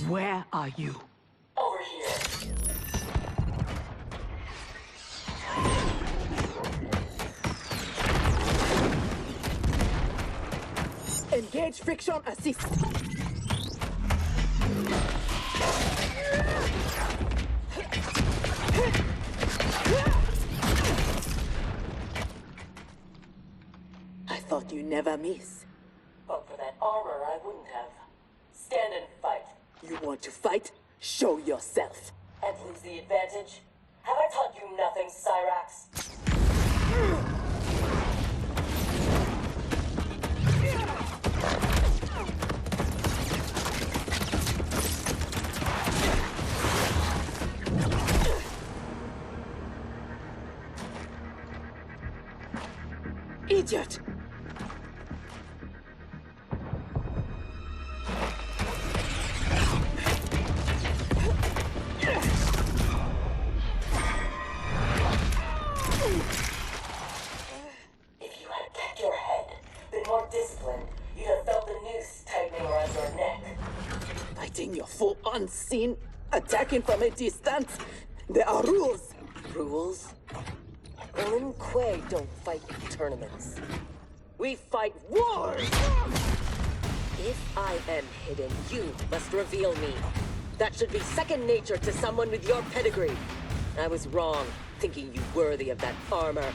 Where are you? Over here. Engage friction assist. I thought you never miss. But for that armor, I wouldn't have. Stand and fight. You want to fight? Show yourself. And lose the advantage? Have I taught you nothing, Cyrax? Idiot! If you had kept your head, been more disciplined, you'd have felt the noose tightening around your neck. Fighting your foe unseen, attacking from a distance. There are rules. Rules? Lin Kuei don't fight in tournaments. We fight wars! If I am hidden, you must reveal me. That should be second nature to someone with your pedigree. I was wrong, thinking you worthy of that armor.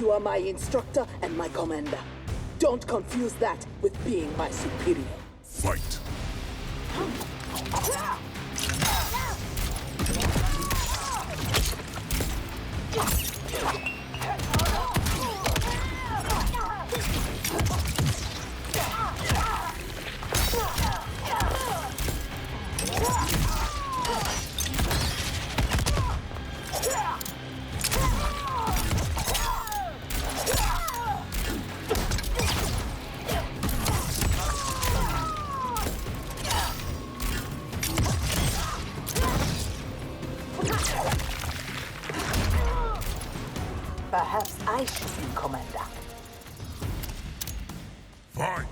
You are my instructor and my commander. Don't confuse that with being my superior. Fight! Perhaps I should be commander. Fight!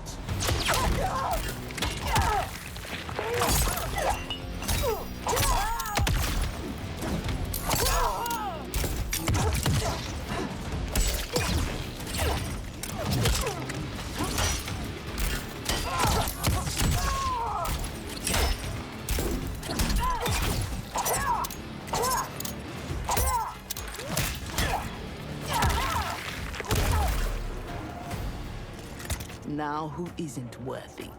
Now who isn't worthy?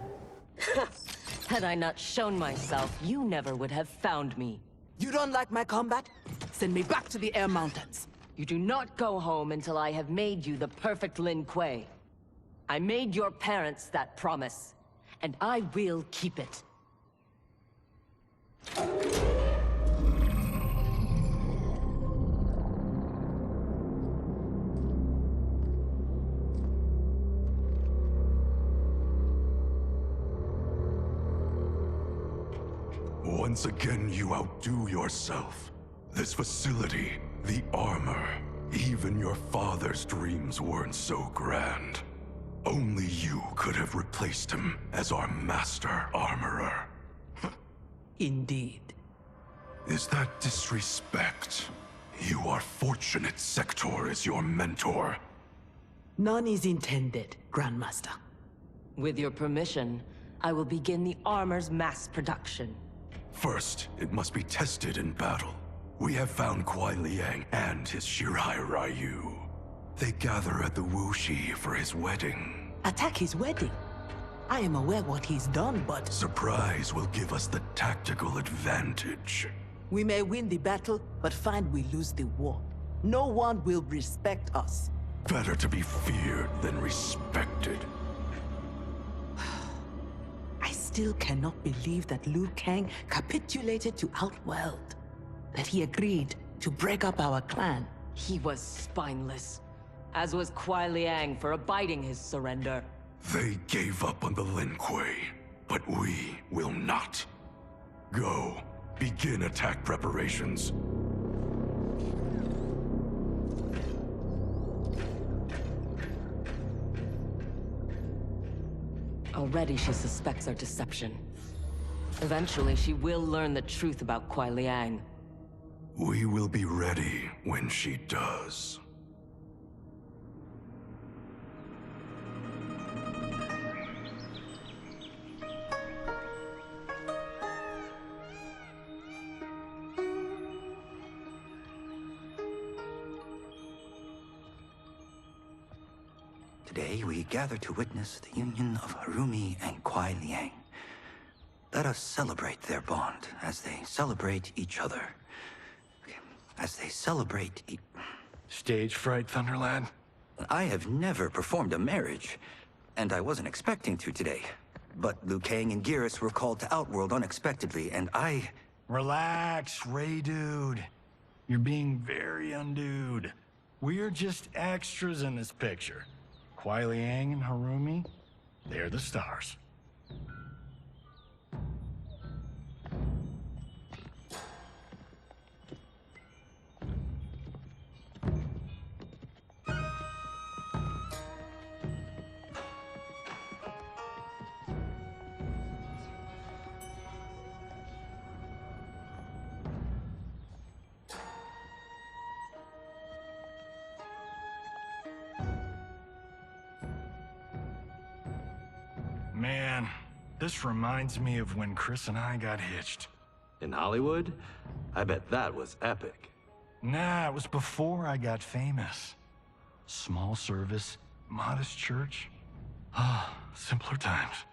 Had I not shown myself, you never would have found me. You don't like my combat? Send me back to the Air Mountains. You do not go home until I have made you the perfect Lin Kuei. I made your parents that promise, and I will keep it. Once again, you outdo yourself. This facility, the armor, even your father's dreams weren't so grand. Only you could have replaced him as our master armorer. Indeed. Is that disrespect? You are fortunate Sector is your mentor. None is intended, Grandmaster. With your permission, I will begin the armor's mass production. First, it must be tested in battle. We have found Kuai Liang and his Shirai Ryu. They gather at the Wuxi for his wedding. Attack his wedding. I am aware what he's done, but... Surprise will give us the tactical advantage. We may win the battle, but find we lose the war. No one will respect us. Better to be feared than respected. I still cannot believe that Liu Kang capitulated to Outworld. That he agreed to break up our clan. He was spineless, as was Kuai Liang for abiding his surrender. They gave up on the Lin Kuei, but we will not. Go, begin attack preparations. Already she suspects our deception. Eventually, she will learn the truth about Kuai Liang. We will be ready when she does. Today we gather to witness the union of Harumi and Kuai Liang. Let us celebrate their bond as they celebrate each other. As they celebrate Stage fright, Thunderlad? I have never performed a marriage, and I wasn't expecting to today. But Liu Kang and Geras were called to Outworld unexpectedly, and I... Relax, Ray dude. You're being very undude. We're just extras in this picture. Kuai Liang and Harumi, they're the stars. Man, this reminds me of when Chris and I got hitched. In Hollywood? I bet that was epic. Nah, it was before I got famous. Small service, modest church. Ah, simpler times.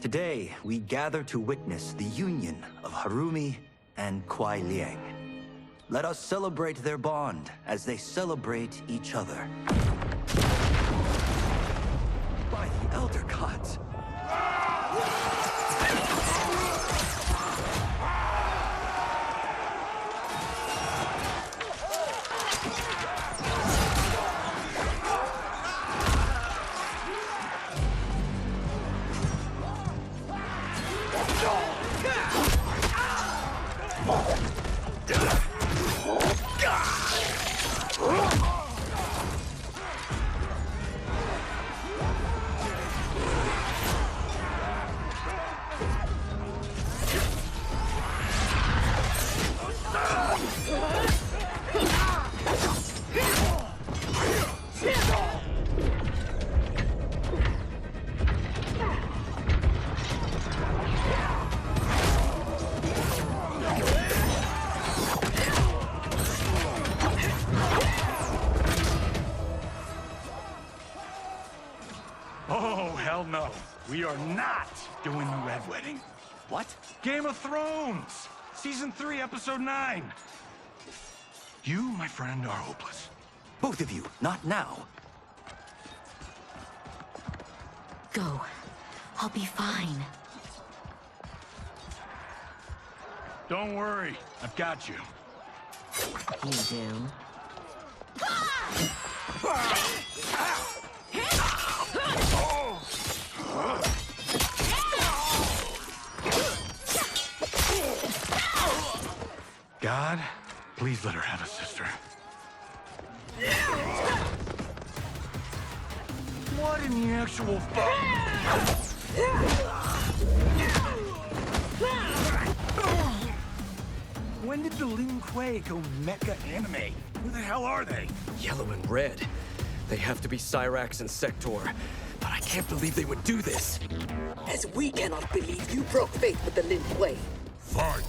Today, we gather to witness the union of Harumi and Kuai Liang. Let us celebrate their bond as they celebrate each other. By the Elder Gods! Oh, hell no. We are not doing the Red Wedding. What? Game of Thrones! Season 3, Episode 9. You, my friend, are hopeless. Both of you, not now. Go. I'll be fine. Don't worry, I've got you. You do? God, please let her have a sister. What in the actual fuck? When did the Lin Kuei go mecha anime? Who the hell are they? Yellow and red. They have to be Cyrax and Sector. But I can't believe they would do this. As we cannot believe you broke faith with the Lin Kuei. Fight!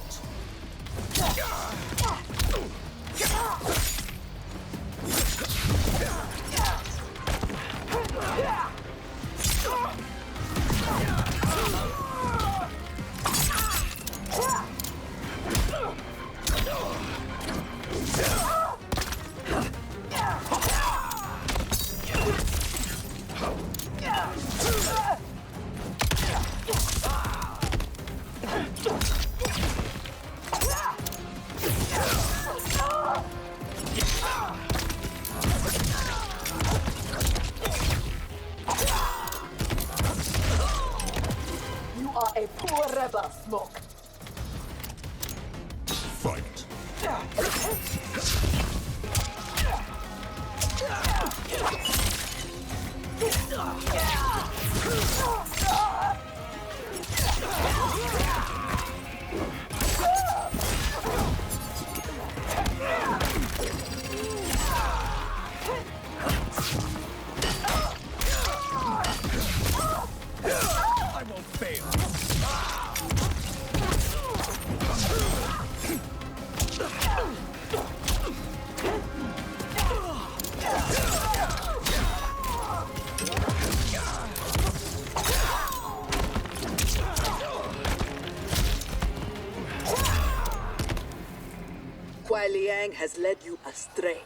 rebel smoke. Fight. I won't fail. Kuai Liang has led you astray.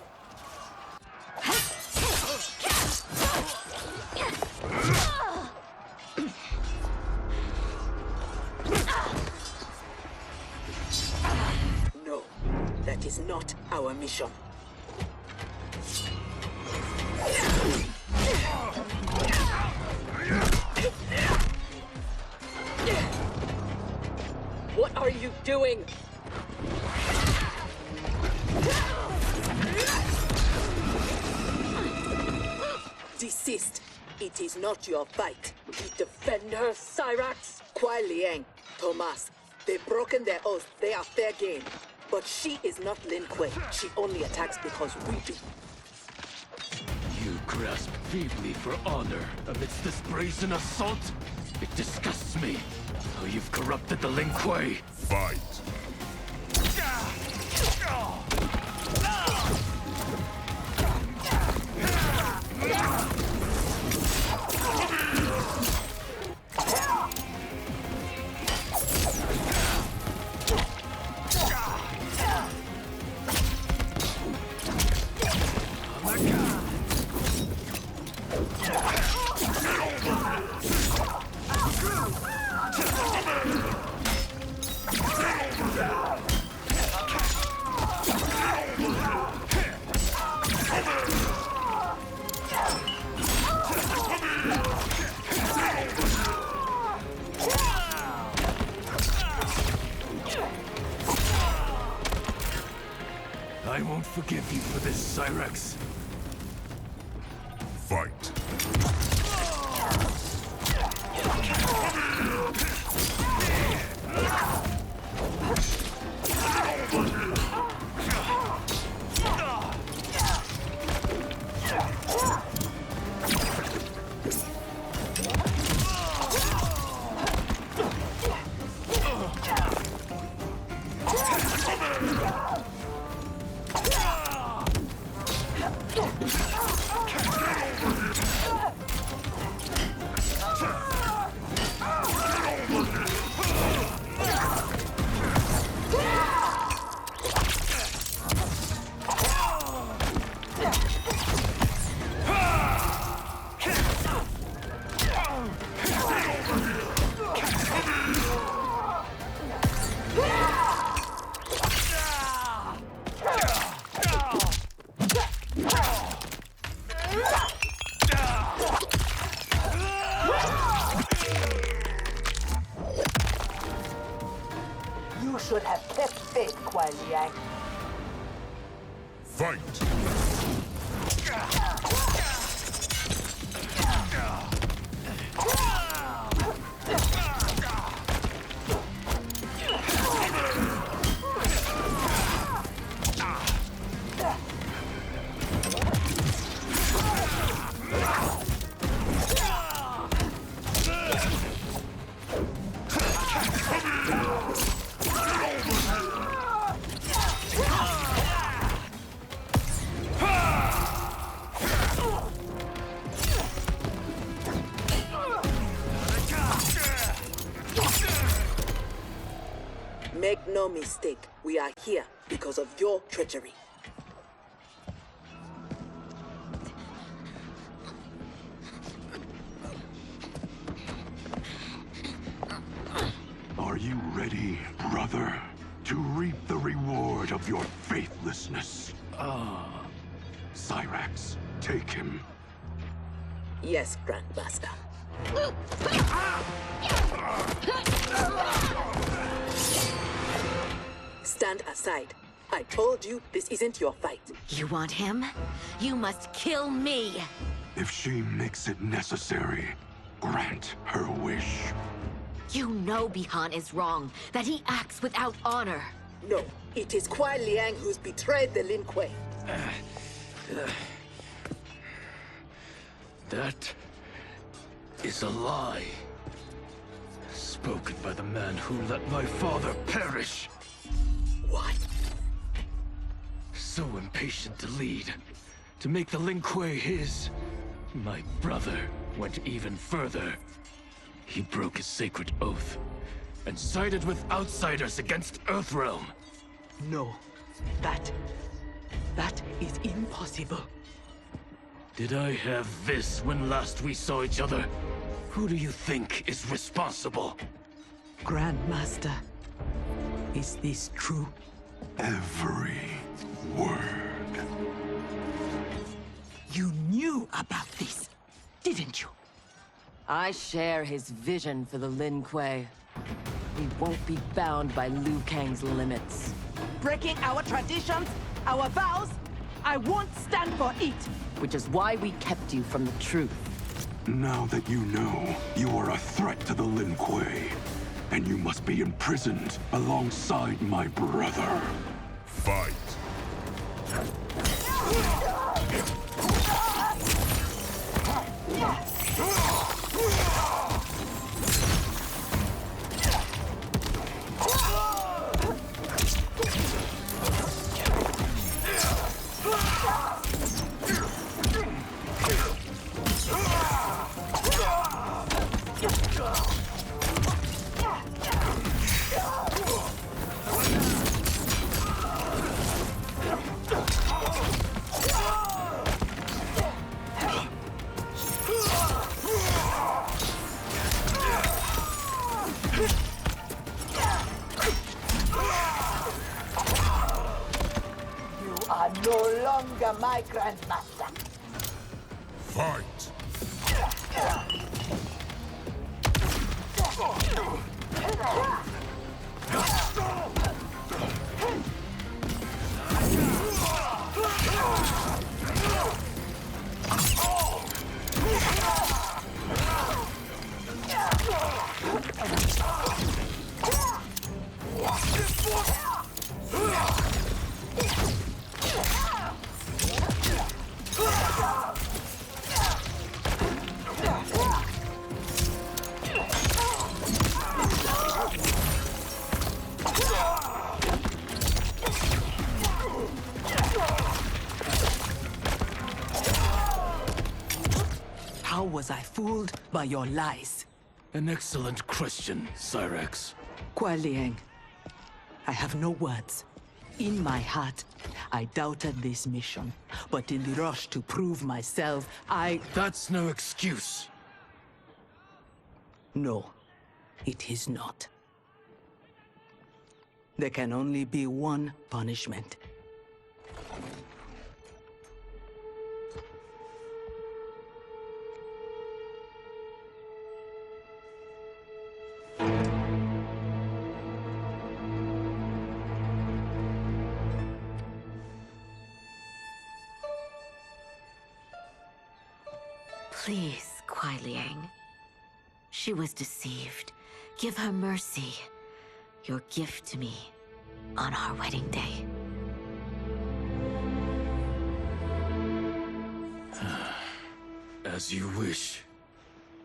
No, that is not our mission. What are you doing? Desist. It is not your fight. We defend her, Cyrax. Kuai Liang, Thomas, they've broken their oath. They are fair game. But she is not Lin Kuei. She only attacks because we do. You grasp feebly for honor amidst this brazen assault? It disgusts me how you've corrupted the Lin Kuei. Fight. I won't forgive you for this, Cyrax. Fight. You should have kept faith, Kuai Liang. Fight. Make no mistake, we are here because of your treachery. Are you ready, brother, to reap the reward of your faithlessness? Cyrax, take him. Yes, Grandmaster. Stand aside. I told you this isn't your fight. You want him? You must kill me! If she makes it necessary, grant her wish. You know Bihan is wrong, that he acts without honor. No, it is Kuai Liang who's betrayed the Lin Kuei. That is a lie. Spoken by the man who let my father perish. What? So impatient to lead, to make the Lin Kuei his. My brother went even further. He broke his sacred oath and sided with outsiders against Earthrealm. No, that is impossible. Did I have this when last we saw each other? Who do you think is responsible? Grandmaster, is this true? Every word. You knew about this, didn't you? I share his vision for the Lin Kuei. We won't be bound by Liu Kang's limits. Breaking our traditions, our vows, I won't stand for it. Which is why we kept you from the truth. Now that you know, you are a threat to the Lin Kuei, and you must be imprisoned alongside my brother. Fight! Are no longer my grandmaster. Fight! How was I fooled by your lies? An excellent question, Cyrex. Kuai Liang, I have no words. In my heart, I doubted this mission. But in the rush to prove myself, That's no excuse. No, it is not. There can only be one punishment. Please, Kuai Liang. She was deceived. Give her mercy. Your gift to me on our wedding day. As you wish.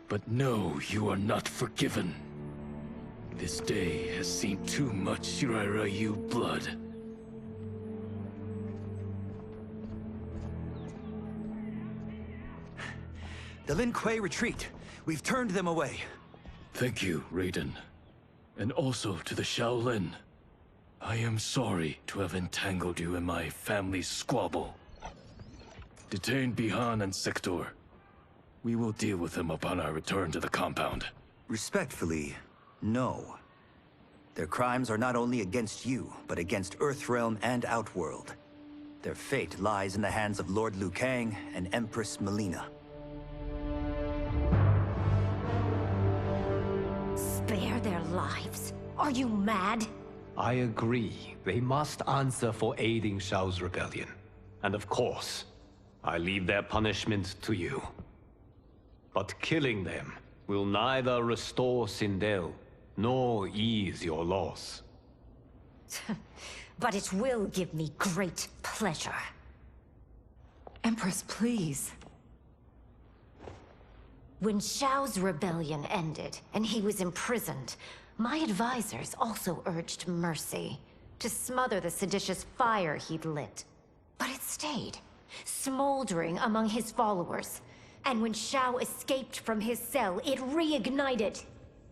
But no, you are not forgiven. This day has seen too much Shirairyu blood. The Lin Kuei retreat. We've turned them away. Thank you, Raiden. And also to the Shaolin. I am sorry to have entangled you in my family's squabble. Detain Bihan and Sector. We will deal with them upon our return to the compound. Respectfully, no. Their crimes are not only against you, but against Earthrealm and Outworld. Their fate lies in the hands of Lord Liu Kang and Empress Melina. lives. Are you mad? I agree. They must answer for aiding Shao's rebellion. And of course, I leave their punishment to you. But killing them will neither restore Sindel, nor ease your loss. But it will give me great pleasure. Empress, please. When Shao's rebellion ended, and he was imprisoned, my advisors also urged mercy, to smother the seditious fire he'd lit. But it stayed, smoldering among his followers. And when Shao escaped from his cell, it reignited.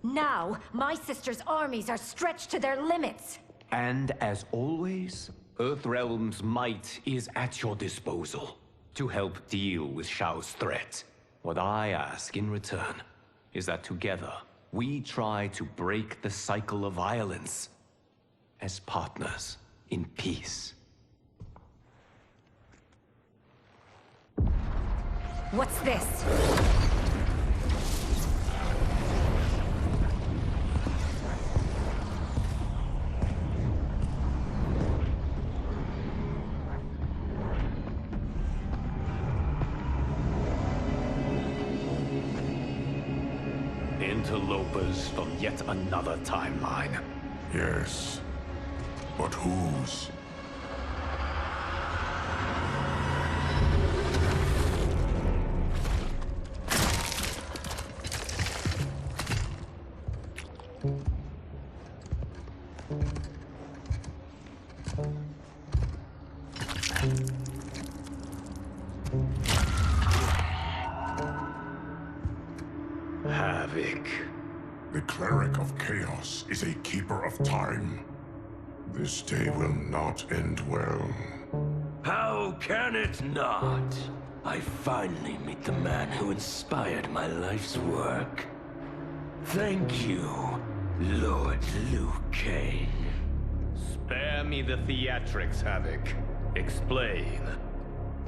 Now, my sister's armies are stretched to their limits. And as always, Earthrealm's might is at your disposal to help deal with Shao's threat. What I ask in return is that together, we try to break the cycle of violence as partners in peace. What's this? Interlopers from yet another timeline. Yes. But whose? Havoc. The cleric of chaos is a keeper of time. This day will not end well. How can it not? I finally meet the man who inspired my life's work. Thank you, Lord Liu Kang. Spare me the theatrics, Havoc. Explain.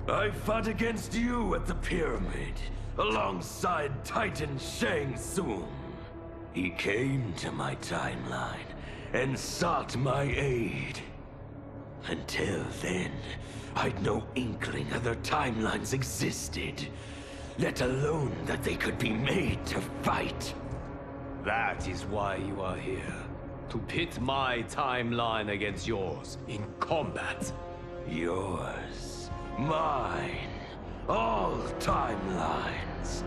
I fought against you at the pyramid, alongside Titan Shang Tsung. He came to my timeline and sought my aid. Until then, I'd no inkling other timelines existed, let alone that they could be made to fight. That is why you are here. To pit my timeline against yours in combat. Yours, mine, all timelines.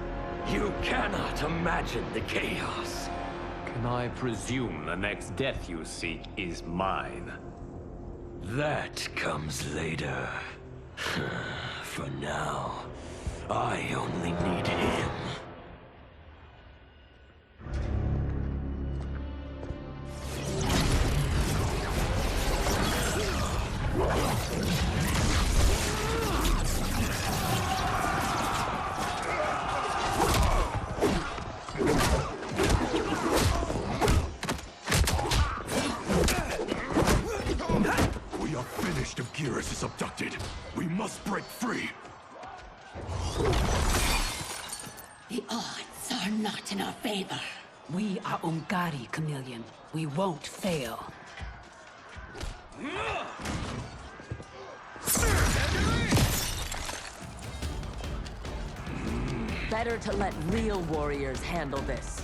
You cannot imagine the chaos. Can I presume the next death you seek is mine? That comes later. For now, I only need him. We are finished if Geras is abducted. We must break free. The odds are not in our favor. We are Ungari, Chameleon. We won't fail. Better to let real warriors handle this.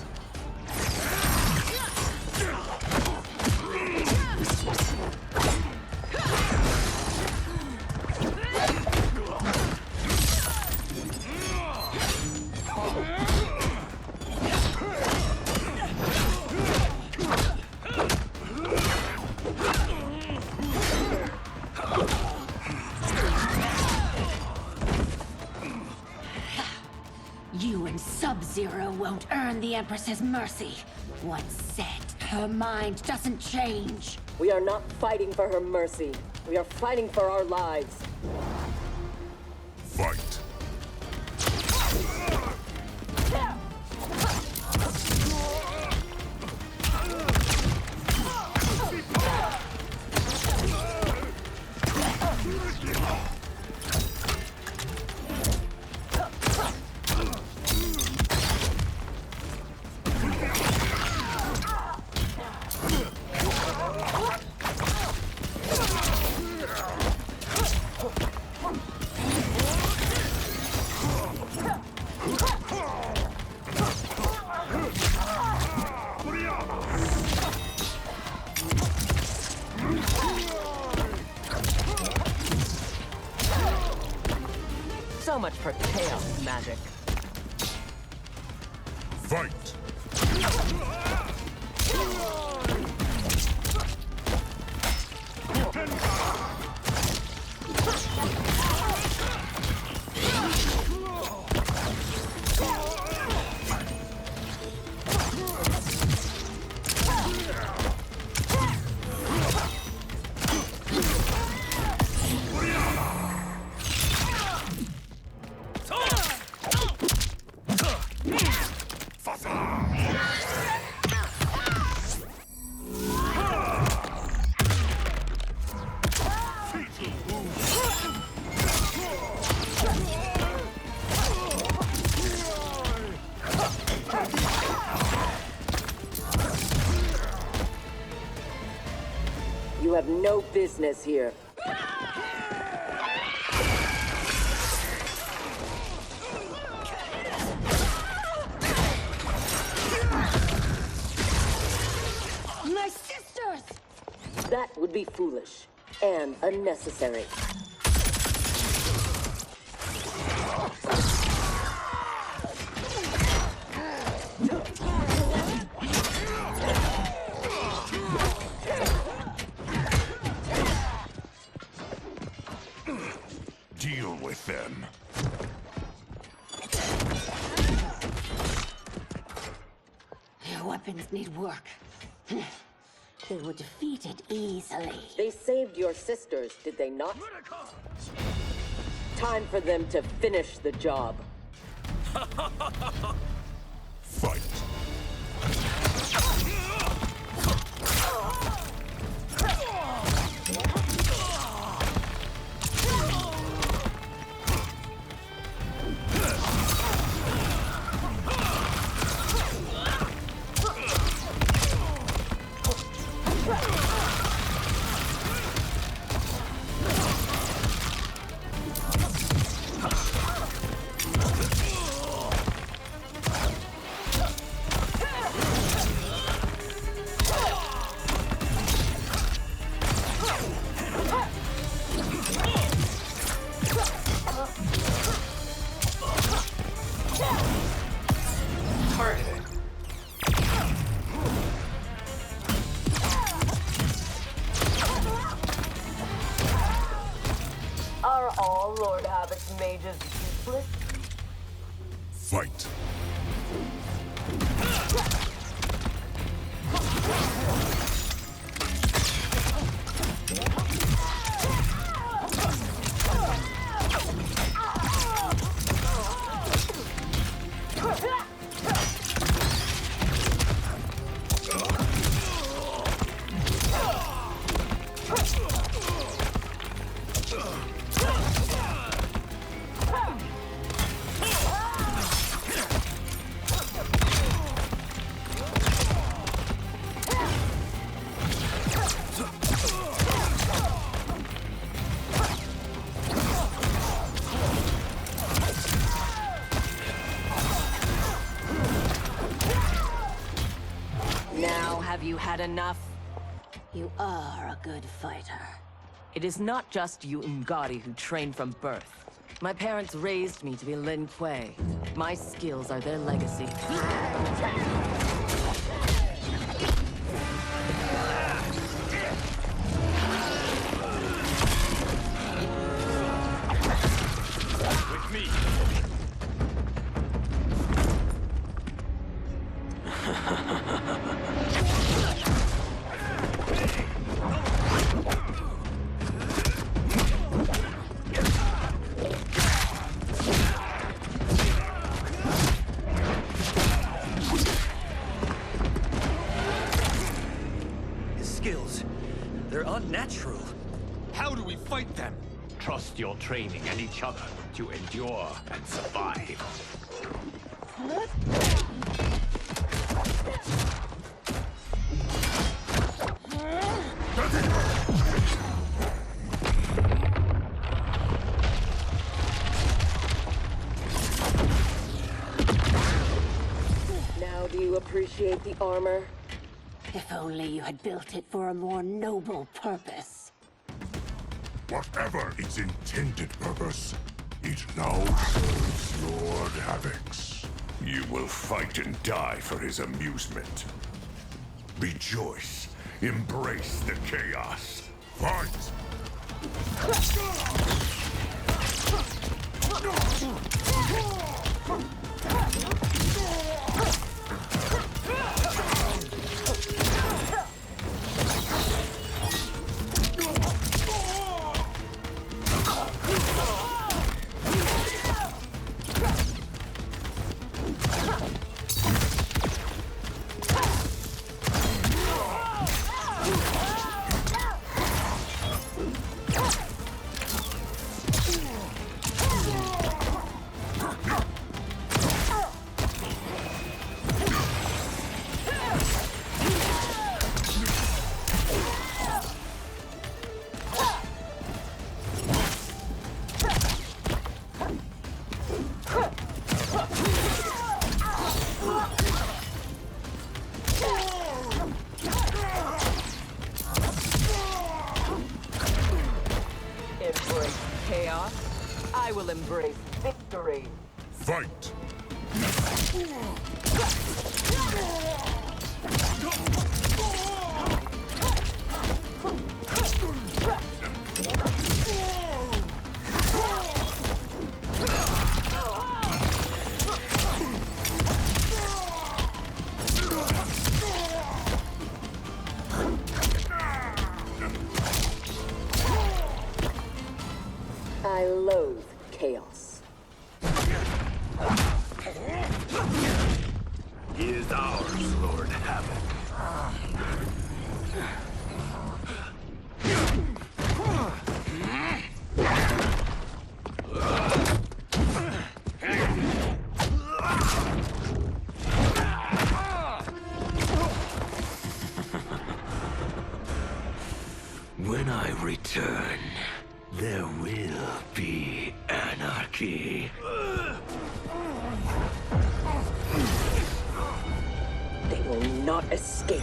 You and Sub-Zero won't earn the Empress's mercy. Once set, her mind doesn't change. We are not fighting for her mercy. We are fighting for our lives. Fight. So much for chaos magic. Fight! You have no business here. My sisters! That would be foolish and unnecessary. Deal with them. Their weapons need work. They were defeated easily. They saved your sisters, did they not? Time for them to finish the job. Fight! Are all Lord Havoc's mages useless? Fight! Now have you had enough? You are a good fighter. It is not just you Ungari who train from birth. My parents raised me to be Lin Kuei. My skills are their legacy. With me. Skills. They're unnatural. How do we fight them? Trust your training and each other to endure and survive. Now do you appreciate the armor? If only you had built it for a more noble purpose. Whatever its intended purpose, it now serves Lord Havoc's. You will fight and die for his amusement. Rejoice. Embrace the chaos. Fight! Embrace chaos. I will embrace victory. Fight! I loathe chaos. He is ours, Lord Havoc. When I return, there will be anarchy. They will not escape.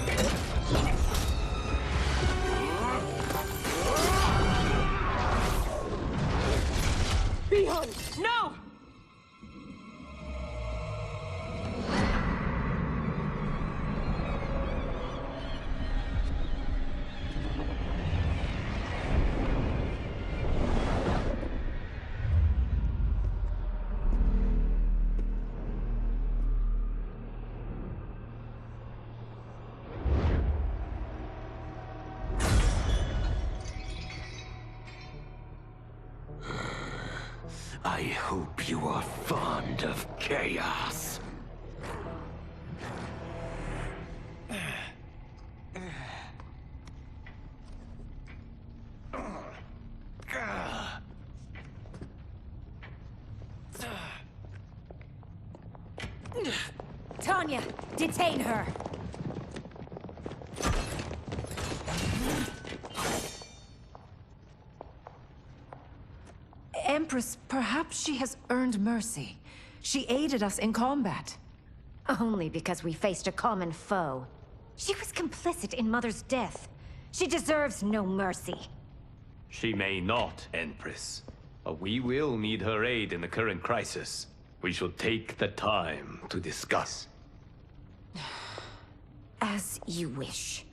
Beyond! No! I hope you are fond of chaos. Tanya, detain her! Empress, perhaps she has earned mercy. She aided us in combat. Only because we faced a common foe. She was complicit in Mother's death. She deserves no mercy. She may not, Empress. But we will need her aid in the current crisis. We shall take the time to discuss. As you wish.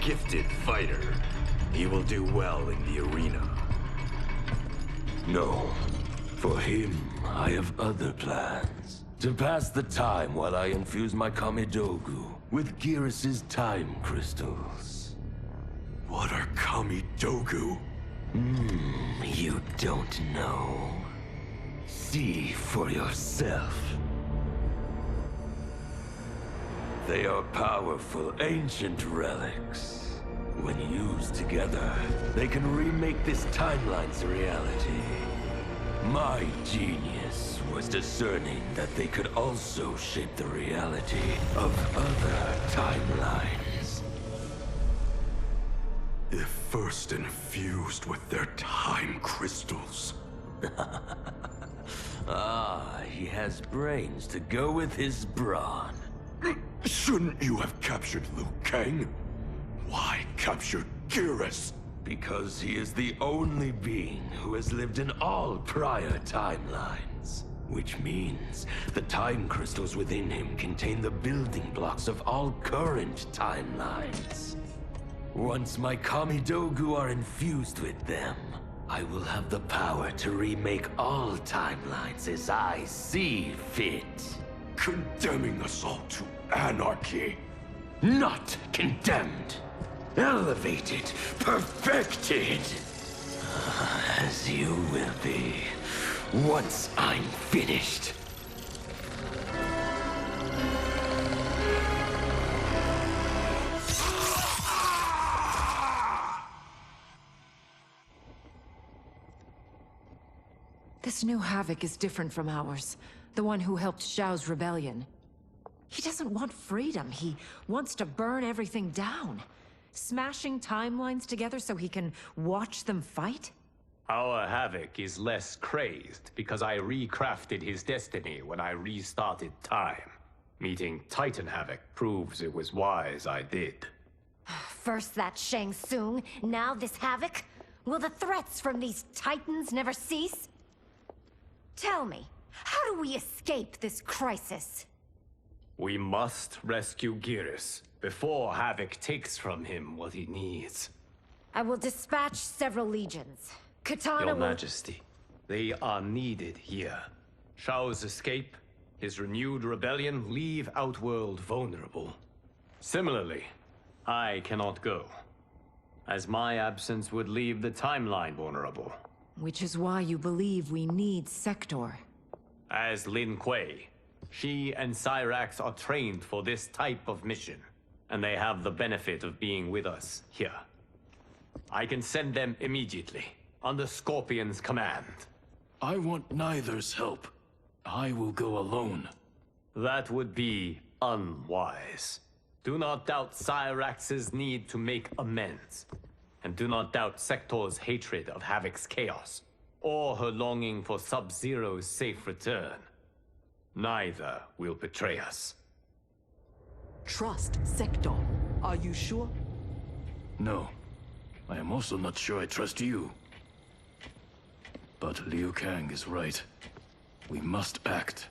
gifted fighter. He will do well in the arena. No. For him, I have other plans. To pass the time while I infuse my Kamidogu with Gearus' time crystals. What are Kamidogu? You don't know. See for yourself. They are powerful, ancient relics. When used together, they can remake this timeline's reality. My genius was discerning that they could also shape the reality of other timelines. If first infused with their time crystals. He has brains to go with his brawn. Shouldn't you have captured Liu Kang? Why capture Gearus? Because he is the only being who has lived in all prior timelines. Which means the time crystals within him contain the building blocks of all current timelines. Once my Kamidogu are infused with them, I will have the power to remake all timelines as I see fit. Condemning us all to anarchy. Not condemned. Elevated, perfected. As you will be, once I'm finished. This new Havoc is different from ours. The one who helped Xiao's rebellion. He doesn't want freedom. He wants to burn everything down. Smashing timelines together so he can watch them fight? Our Havoc is less crazed because I recrafted his destiny when I restarted time. Meeting Titan Havoc proves it was wise I did. First that Shang Tsung, now this Havoc? Will the threats from these Titans never cease? Tell me, how do we escape this crisis? We must rescue Gearus before Havoc takes from him what he needs. I will dispatch several legions. Katana Your will... Majesty, they are needed here. Shao's escape, his renewed rebellion leave Outworld vulnerable. Similarly, I cannot go, as my absence would leave the timeline vulnerable. Which is why you believe we need Sector. As Lin Kuei, she and Cyrax are trained for this type of mission, and they have the benefit of being with us here. I can send them immediately, under Scorpion's command. I want neither's help. I will go alone. That would be unwise. Do not doubt Cyrax's need to make amends. And do not doubt Sector's hatred of Havoc's chaos, or her longing for Sub-Zero's safe return. Neither will betray us. Trust Sector. Are you sure? No. I am also not sure I trust you. But Liu Kang is right. We must act.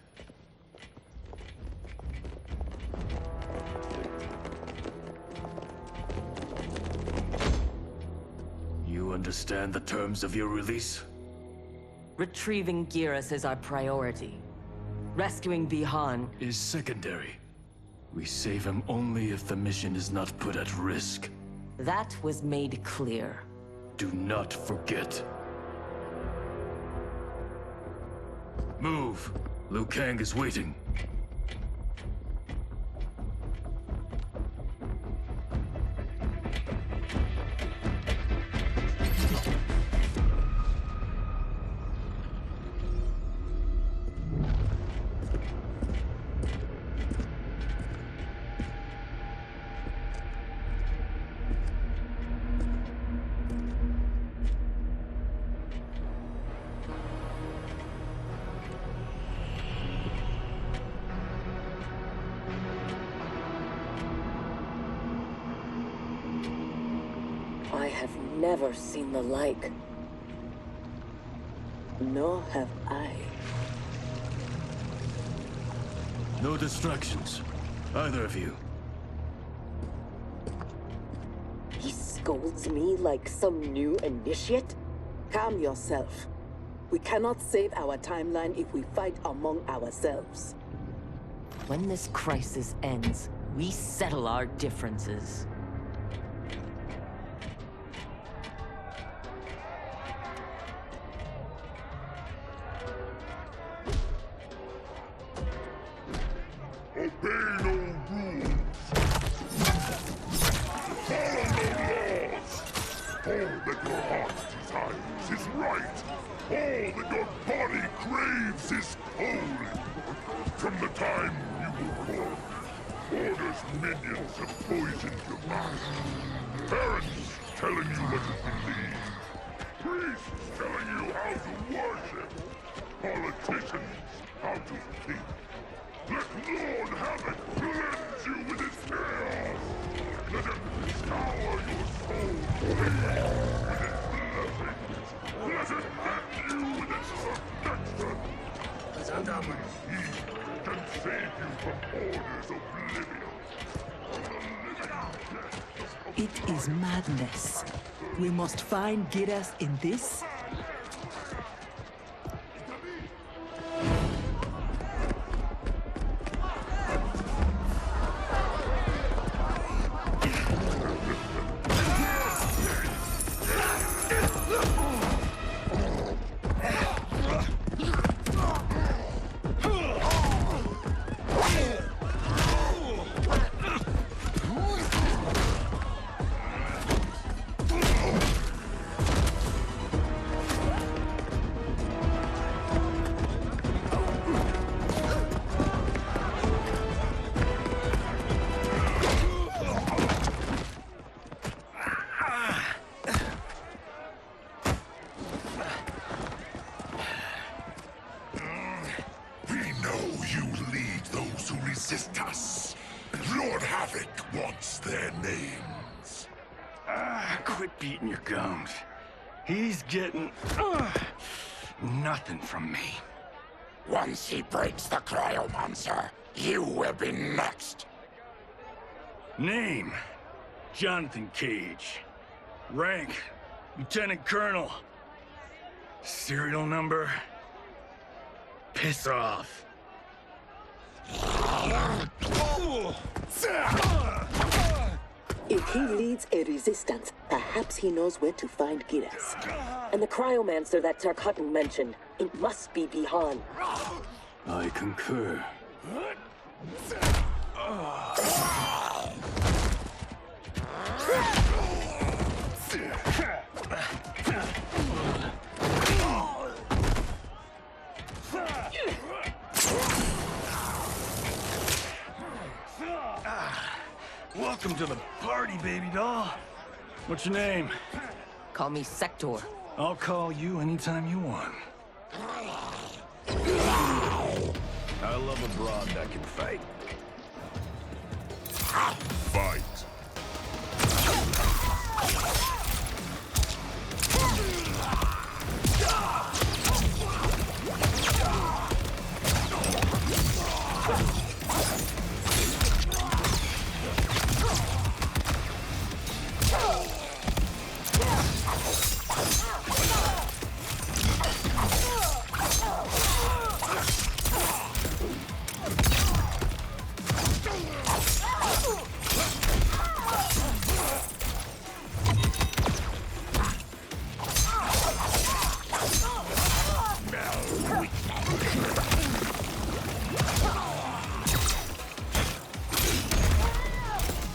You understand the terms of your release? Retrieving Gearus is our priority. Rescuing Bihan is secondary. We save him only if the mission is not put at risk. That was made clear. Do not forget. Move! Liu Kang is waiting. I have never seen the like. Nor have I. No distractions. Either of you. scolds me like some new initiate? Calm yourself. We cannot save our timeline if we fight among ourselves. When this crisis ends, we settle our differences. Obey no rules. Follow no laws. All that your heart desires is right. All that your body craves is cold. From the time you were born, orders minions have poisoned your mind. Parents telling you what to believe. Priests telling you how to worship. Politicians how to think. Let Lord Havoc cleanse you with his chaos! Let him scour your soul clean with its blessings! Let him hand you with its protection! Only he can save you from Order's oblivion! It is madness. We must find Giras in this. Resist us. Lord Havoc wants their names. Quit beating your gums. He's getting nothing from me. Once he breaks the cryo monster, you will be next. Name: Jonathan Cage. Rank: Lieutenant Colonel. Serial number: piss off. If he leads a resistance, perhaps he knows where to find Giras. And the cryomancer that Tarkatan mentioned, it must be Bihan. I concur. Welcome to the party, baby doll. What's your name? Call me Sector. I'll call you anytime you want. I love a broad that can fight. Fight.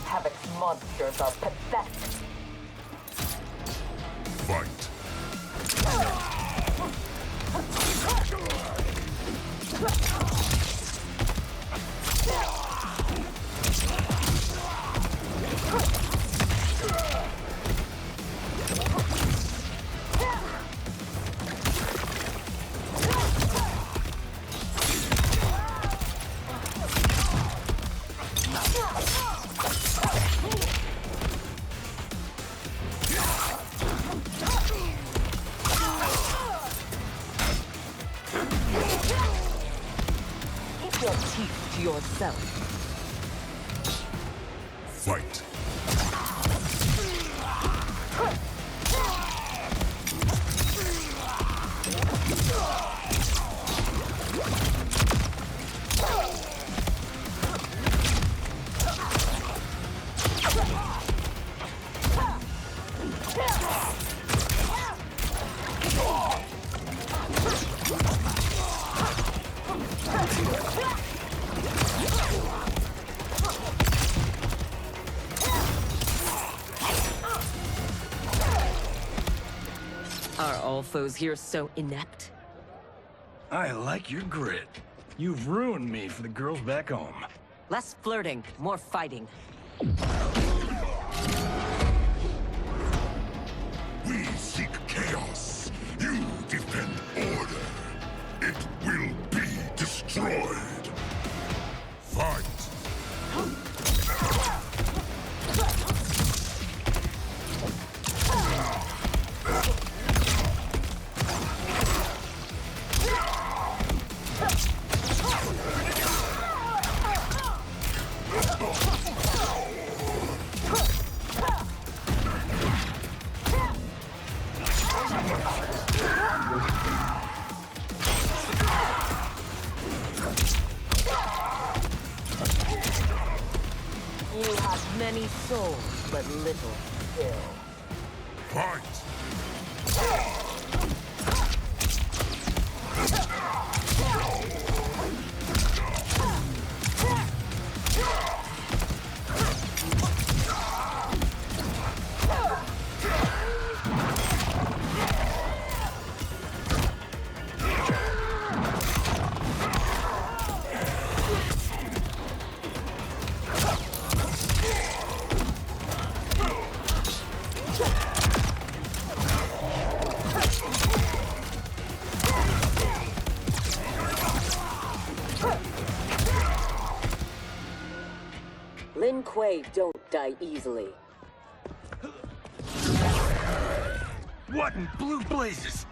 Havoc's monsters are pathetic. Fight. Keep your teeth to yourself. Fight. Are all foes here so inept? I like your grit. You've ruined me for the girls back home. Less flirting, more fighting. We seek chaos. You defend order. It will be destroyed. Fight! You have many souls, but little skill. Fight! Lin Kuei don't die easily. What in blue blazes?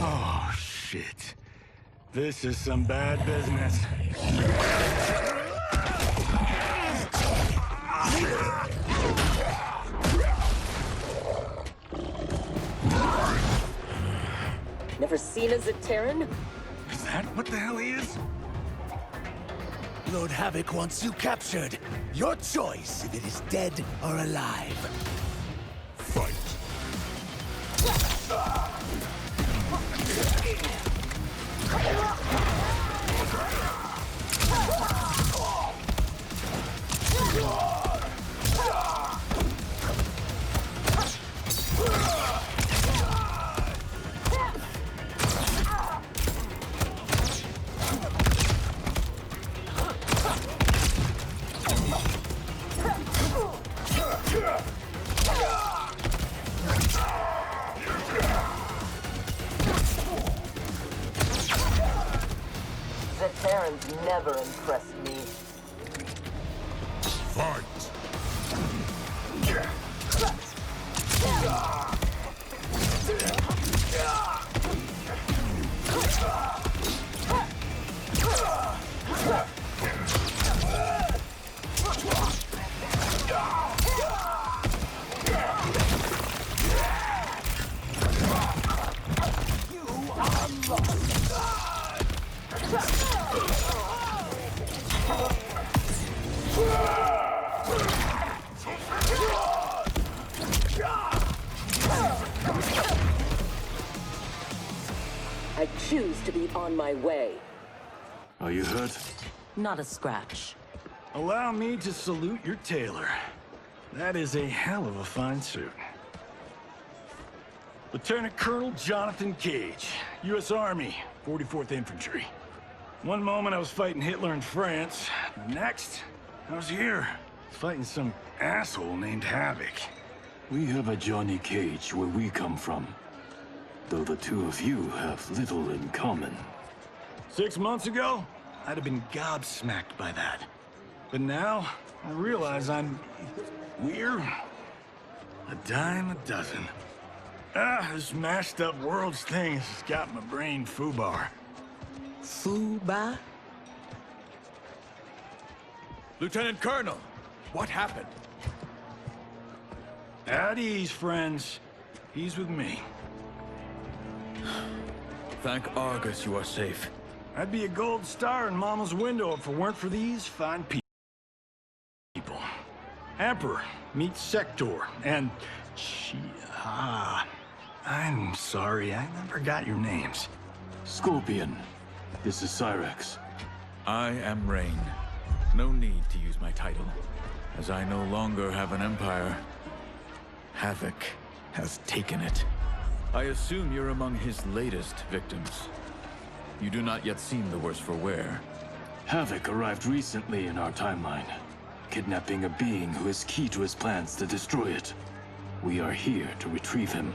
Oh, shit. This is some bad business. Never seen as a Terran? Is that what the hell he is? Lord Havoc wants you captured. Your choice if it is dead or alive. Fight! The Terrans never impressed me. Fight! I choose to be on my way. Are you hurt? Not a scratch. Allow me to salute your tailor. That is a hell of a fine suit. Lieutenant Colonel Jonathan Cage, U.S. Army, 44th Infantry. One moment I was fighting Hitler in France. The next, I was here, fighting some asshole named Havoc. We have a Johnny Cage where we come from. Though the two of you have little in common. 6 months ago, I'd have been gobsmacked by that. But now, I realize I'm weird. A dime a dozen. This mashed up worlds thing has got my brain foobar. Fuba? Lieutenant Colonel, what happened? At ease, friends. He's with me. Thank Argus you are safe. I'd be a gold star in Mama's window if it weren't for these fine people. Emperor, meet Sector, and... I'm sorry, I never got your names. Scorpion, this is Cyrex. I am Rain. No need to use my title, as I no longer have an empire. Havoc has taken it. I assume you're among his latest victims. You do not yet seem the worse for wear. Havoc arrived recently in our timeline, kidnapping a being who is key to his plans to destroy it. We are here to retrieve him.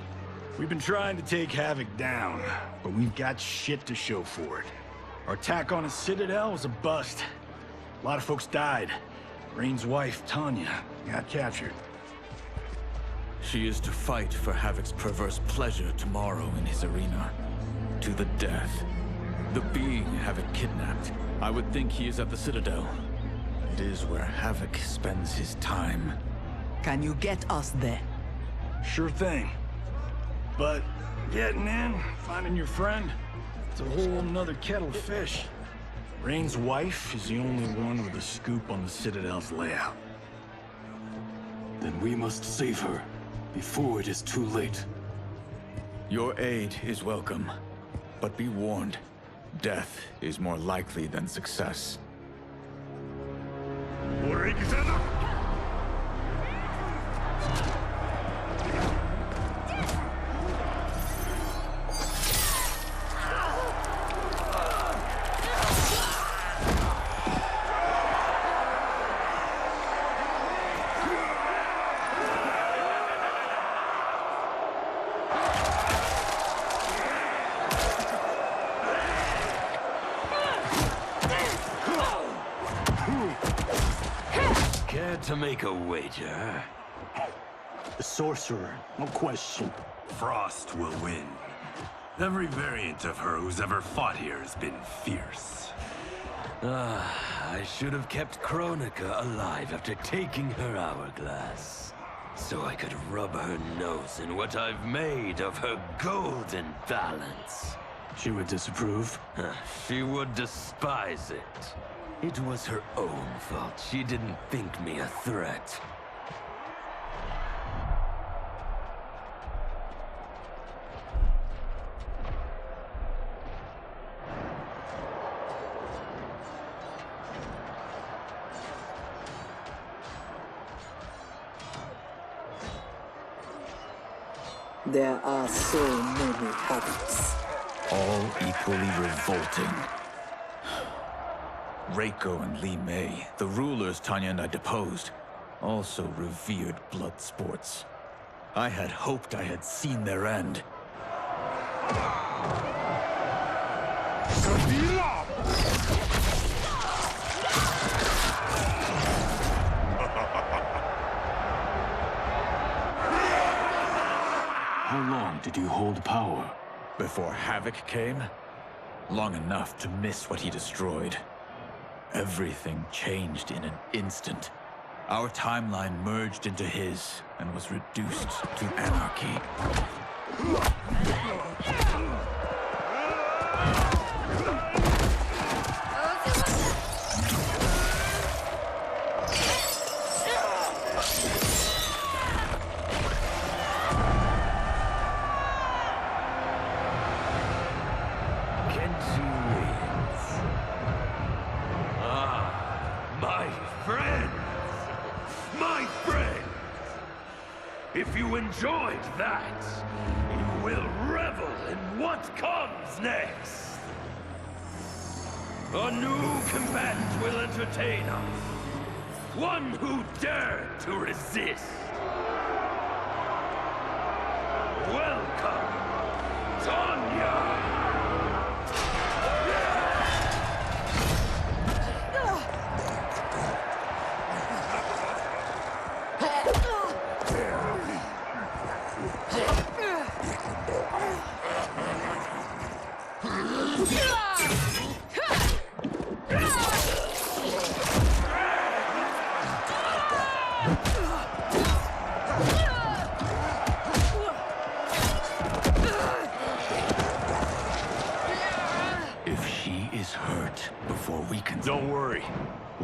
We've been trying to take Havoc down, but we've got shit to show for it. Our attack on his citadel was a bust. A lot of folks died. Rain's wife, Tanya, got captured. She is to fight for Havoc's perverse pleasure tomorrow in his arena. To the death. The being Havoc kidnapped. I would think he is at the Citadel. It is where Havoc spends his time. Can you get us there? Sure thing. But getting in, finding your friend, it's a whole nother kettle of fish. Rain's wife is the only one with a scoop on the Citadel's layout. Then we must save her, before it is too late. Your aid is welcome, but be warned, death is more likely than success. Care to make a wager? The sorcerer, no question. Frost will win. Every variant of her who's ever fought here has been fierce. I should have kept Kronika alive after taking her hourglass. So I could rub her nose in what I've made of her golden balance. She would disapprove? She would despise it. It was her own fault. She didn't think me a threat. There are so many Havocs. All equally revolting. Reiko and Li Mei, the rulers Tanya and I deposed, also revered blood sports. I had hoped I had seen their end. How long did you hold power? Before Havoc came? Long enough to miss what he destroyed. Everything changed in an instant. Our timeline merged into his and was reduced to anarchy. If you enjoyed that, you will revel in what comes next. A new combatant will entertain us. One who dared to resist. Welcome, Tanya!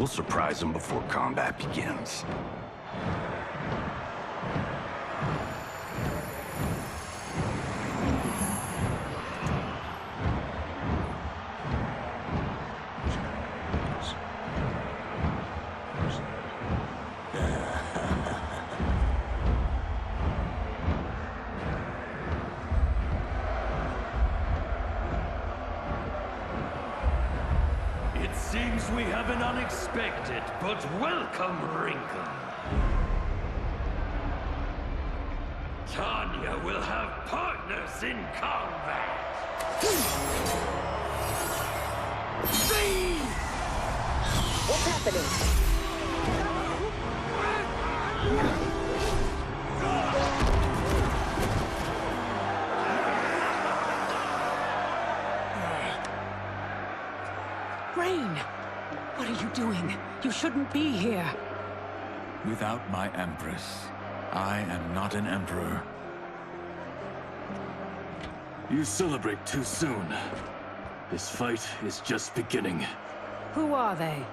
surprise him before combat begins. Seems we have an unexpected but welcome wrinkle. Tanya will have partners in combat. What's happening? Rain! What are you doing? You shouldn't be here. Without my Empress, I am not an Emperor. You celebrate too soon. This fight is just beginning. Who are they?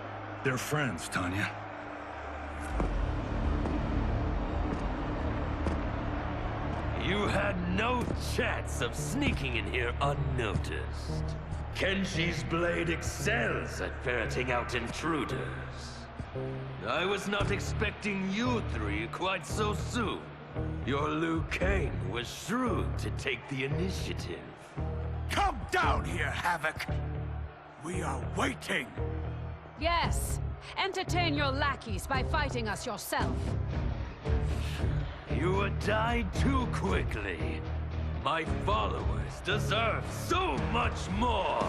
They're friends, Tanya. You had no chance of sneaking in here unnoticed. Kenshi's blade excels at ferreting out intruders. I was not expecting you three quite so soon. Your Liu Kang was shrewd to take the initiative. Come down here, Havoc! We are waiting! Yes. Entertain your lackeys by fighting us yourself. You would die too quickly. My followers deserve so much more!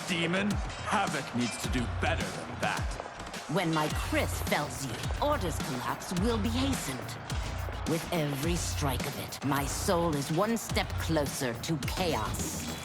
Demon, Havoc needs to do better than that. When my Chris fells you, Order's collapse will be hastened. With every strike of it, my soul is one step closer to chaos.